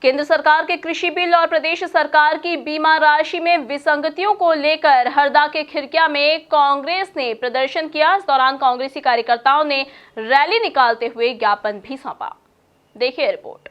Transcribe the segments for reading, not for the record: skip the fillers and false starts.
केंद्र सरकार के कृषि बिल और प्रदेश सरकार की बीमा राशि में विसंगतियों को लेकर हरदा के खिरकिया में कांग्रेस ने प्रदर्शन किया। इस दौरान कांग्रेसी कार्यकर्ताओं ने रैली निकालते हुए ज्ञापन भी सौंपा। देखिए रिपोर्ट।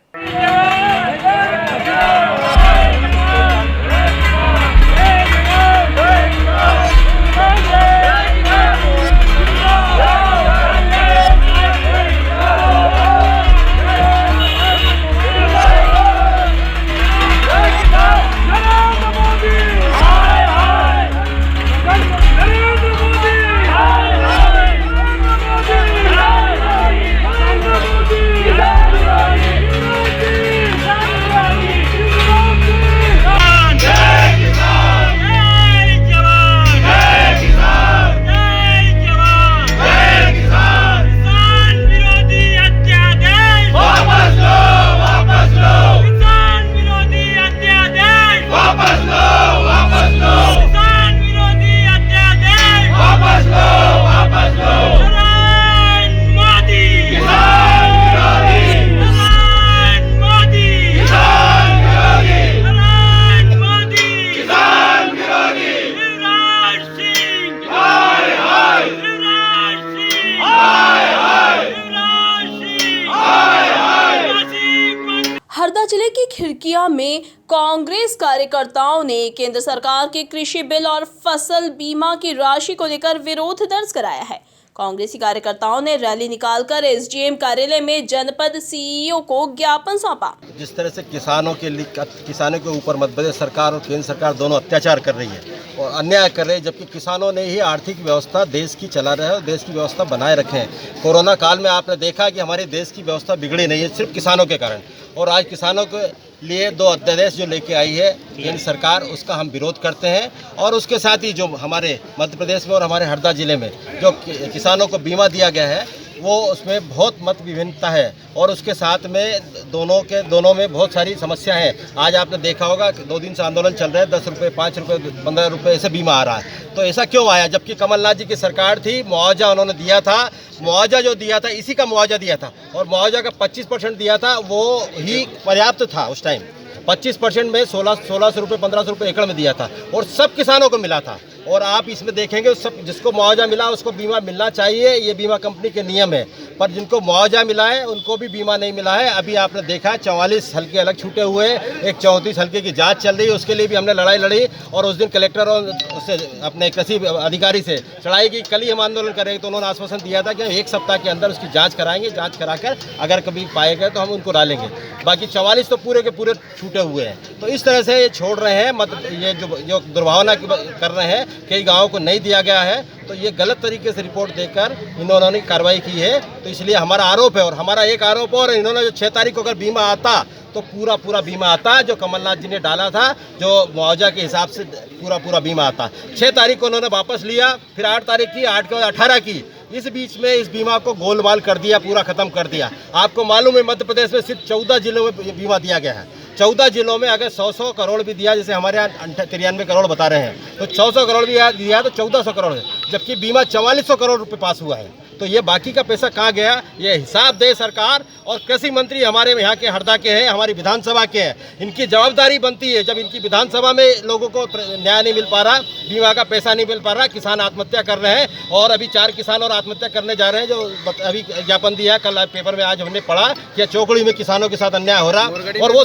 हरदा जिले की खिरकिया में कांग्रेस कार्यकर्ताओं ने केंद्र सरकार के कृषि बिल और फसल बीमा की राशि को लेकर विरोध दर्ज कराया है। कांग्रेसी कार्यकर्ताओं ने रैली निकालकर एसडीएम कार्यालय में जनपद सीईओ को ज्ञापन सौंपा। जिस तरह से किसानों के ऊपर मध्य प्रदेश सरकार और केंद्र सरकार दोनों अत्याचार कर रही है और अन्याय कर रहे हैं, जबकि किसानों ने ही आर्थिक व्यवस्था देश की चला रहे हैं और देश की व्यवस्था बनाए रखे हैं। कोरोना काल में आपने देखा कि हमारे देश की व्यवस्था बिगड़ी नहीं है सिर्फ किसानों के कारण, और आज किसानों के लिए 2 अध्यादेश जो लेके आई है केंद्र सरकार, उसका हम विरोध करते हैं। और उसके साथ ही जो हमारे मध्य प्रदेश में और हमारे हरदा जिले में जो किसानों को बीमा दिया गया है वो उसमें बहुत मत विभिन्नता है और उसके साथ में दोनों में बहुत सारी समस्या हैं। आज आपने देखा होगा कि 2 दिन से आंदोलन चल रहा है, 10 रुपये, 5 रुपये, 15 रुपये ऐसे बीमा आ रहा है। तो ऐसा क्यों आया? जबकि कमलनाथ जी की सरकार थी, मुआवजा उन्होंने दिया था, मुआवजा जो दिया था इसी का मुआवजा दिया था और मुआवजा का 25% दिया था, वो ही पर्याप्त था। उस टाइम 25% में 1600 रुपये, 1500 रुपये एकड़ में दिया था और सब किसानों को मिला था। और आप इसमें देखेंगे सब जिसको मुआवजा मिला उसको बीमा मिलना चाहिए, ये बीमा कंपनी के नियम है, पर जिनको मुआवजा मिला है उनको भी बीमा नहीं मिला है। अभी आपने देखा 44 हल्के अलग छूटे हुए, एक 34 हल्के की जांच चल रही है, उसके लिए भी हमने लड़ाई लड़ी और उस दिन कलेक्टर और उससे अपने कृषि अधिकारी से चढ़ाई की। कल ही हम आंदोलन करेंगे तो उन्होंने आश्वासन दिया था कि हम 1 सप्ताह के अंदर उसकी जाँच कराएंगे, जाँच कराकर अगर कभी पाए गए तो हम उनको डालेंगे। बाकी 44 तो पूरे के पूरे छूटे हुए हैं। तो इस तरह से ये छोड़ रहे हैं, मतलब ये जो दुर्भावना कर रहे हैं, कई गाँव को नहीं दिया गया है, तो ये गलत तरीके से रिपोर्ट देकर इन्होंने कार्रवाई की है। तो इसलिए हमारा आरोप है और हमारा एक आरोप और, इन्होंने जो 6 तारीख को अगर बीमा आता तो पूरा बीमा आता जो कमलनाथ जी ने डाला था, जो मुआवजा के हिसाब से पूरा बीमा आता। 6 तारीख को उन्होंने वापस लिया, फिर 8 तारीख की, 8 के बाद 18 की। इस बीच में इस बीमा को गोलमाल कर दिया, पूरा खत्म कर दिया। आपको मालूम है मध्य प्रदेश में सिर्फ 14 जिलों में बीमा दिया गया है। 14 जिलों में अगर 100 करोड़ भी दिया, जैसे हमारे यहाँ 93 करोड़ बता रहे हैं, तो 100 करोड़ भी दिया तो 1400 करोड़ है, जबकि बीमा 4400 करोड़ रुपए पास हुआ है। तो ये बाकी का पैसा कहाँ गया, ये हिसाब दे सरकार। और कृषि मंत्री हमारे यहाँ के हरदा के हैं, हमारी विधानसभा के हैं, इनकी जवाबदारी बनती है। जब इनकी विधानसभा में लोगों को न्याय नहीं मिल पा रहा, बीमा का पैसा नहीं मिल पा रहा, किसान आत्महत्या कर रहे हैं और अभी 4 किसान और आत्महत्या करने जा रहे हैं, जो अभी ज्ञापन दिया कल पेपर में, आज हमने पढ़ा कि चौकड़ी में किसानों के साथ अन्याय हो रहा। और वो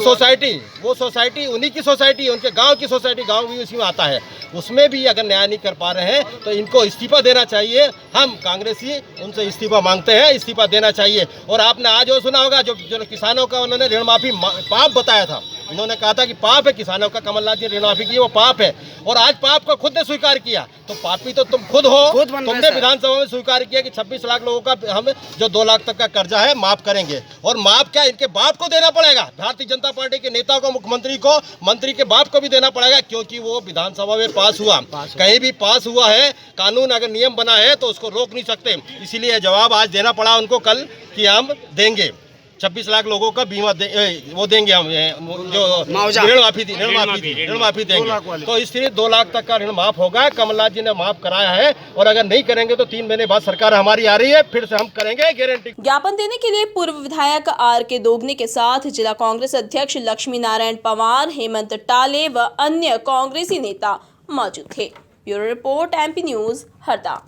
सोसाइटी उन्हीं की सोसाइटी, उनके गाँव की सोसाइटी, गाँव भी उसी में आता है, उसमें भी अगर न्याय नहीं कर पा रहे हैं तो इनको इस्तीफा देना चाहिए। हम कांग्रेसी उनसे इस्तीफा मांगते हैं, इस्तीफा देना चाहिए। और आपने आज वो सुना होगा जो किसानों का उन्होंने ऋण माफी पाप बताया था, इन्होंने कहा था कि पाप है किसानों का, कमलनाथ जी ऋण माफी की वो पाप है, और आज पाप को खुद ने स्वीकार किया। तो पापी तो तुम खुद हो। तुमने विधानसभा में स्वीकार किया कि 26 लाख लोगों का हम जो 2 लाख तक का कर्जा है माफ करेंगे, और माफ क्या इनके बाप को देना पड़ेगा, भारतीय जनता पार्टी के नेता को, मुख्यमंत्री को, मंत्री के बाप को भी देना पड़ेगा, क्योंकि वो विधानसभा में पास हुआ। कहीं भी पास हुआ है, कानून अगर नियम बना है तो उसको रोक नहीं सकते। इसीलिए जवाब आज देना पड़ा उनको कल कि हम देंगे। 26 लाख लोगों का बीमा वो देंगे हम, जो ऋण माफी देंगे। तो इसलिए 2 लाख तक का ऋण माफ होगा। कमलनाथ जी ने माफ कराया है, और अगर नहीं करेंगे तो 3 महीने बाद सरकार हमारी आ रही है, फिर से हम करेंगे गारंटी। ज्ञापन देने के लिए पूर्व विधायक R.K. दोगने के साथ जिला कांग्रेस अध्यक्ष लक्ष्मी नारायण पवार, हेमंत टाले व अन्य कांग्रेसी नेता मौजूद थे। Bureau report, MP news, Harda.